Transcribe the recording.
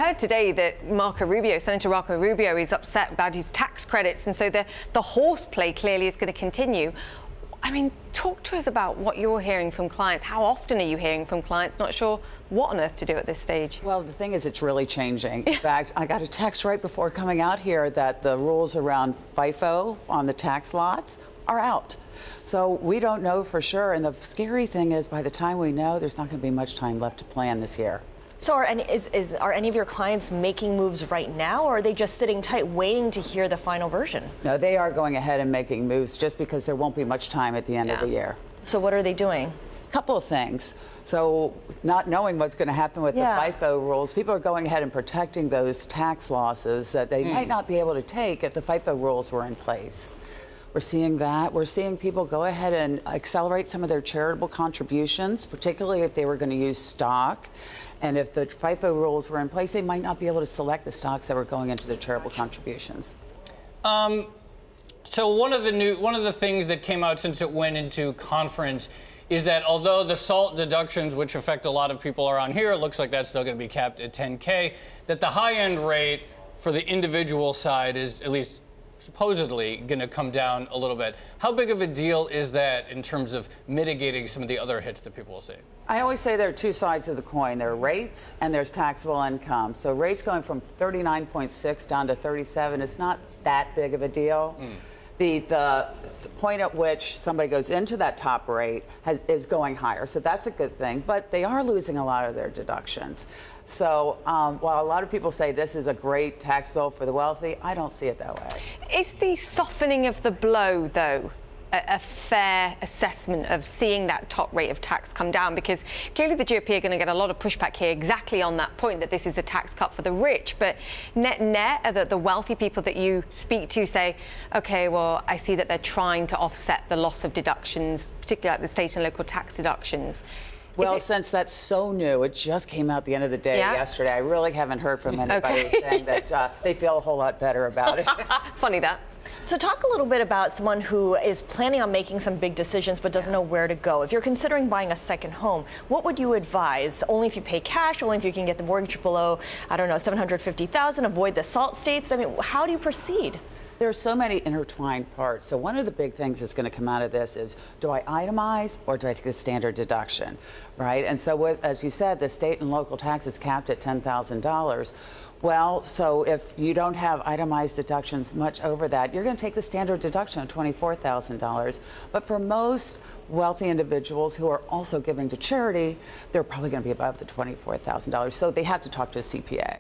heard today that Senator Marco Rubio is upset about his tax credits, and so the horseplay clearly is going to continue. I mean, talk to us about what you're hearing from clients. How often are you hearing from clients not sure what on earth to do at this stage? Well, the thing is, it's really changing. In fact, I got a text right before coming out here that the rules around FIFO on the tax lots are out. So we don't know for sure. And the scary thing is, by the time we know, there's not going to be much time left to plan this year. So are any of your clients making moves right now, or are they just sitting tight waiting to hear the final version? No, they are going ahead and making moves just because there won't be much time at the end of the year. So what are they doing? A couple of things. So not knowing what's going to happen with the FIFO rules, people are going ahead and protecting those tax losses that they might not be able to take if the FIFO rules were in place. We're seeing that. We're seeing people go ahead and accelerate some of their charitable contributions, particularly if they were going to use stock. And if the FIFO rules were in place, they might not be able to select the stocks that were going into the charitable contributions. So one of the things that came out since it went into conference is that although the SALT deductions, which affect a lot of people around here, it looks like that's still going to be capped at $10K, that the high-end rate for the individual side is at least supposedly going to come down a little bit. How big of a deal is that in terms of mitigating some of the other hits that people will see? I always say there are two sides of the coin. There are rates and there's taxable income. So rates going from 39.6 down to 37 is not that big of a deal. The point at which somebody goes into that top rate is going higher. So that's a good thing. But they are losing a lot of their deductions. So while a lot of people say this is a great tax bill for the wealthy, I don't see it that way. Is the softening of the blow, though, a fair assessment of seeing that top rate of tax come down? Because clearly the GOP are going to get a lot of pushback here exactly on that point, that this is a tax cut for the rich. But net, the wealthy people that you speak to say, OK, well, I see that they're trying to offset the loss of deductions, particularly like the state and local tax deductions. Well, since that's so new, it just came out at the end of the day yesterday. I really haven't heard from anybody saying that they feel a whole lot better about it. Funny that. So talk a little bit about someone who is planning on making some big decisions but doesn't know where to go. If you're considering buying a second home, what would you advise? Only if you pay cash, only if you can get the mortgage below, I don't know, $750,000, avoid the SALT states? I mean, how do you proceed? There are so many intertwined parts. So one of the big things that's going to come out of this is, do I itemize or do I take the standard deduction, right? And so as you said, the state and local tax is capped at $10,000. Well, so if you don't have itemized deductions much over that, you're going to take the standard deduction of $24,000. But for most wealthy individuals who are also giving to charity, they're probably going to be above the $24,000. So they have to talk to a CPA.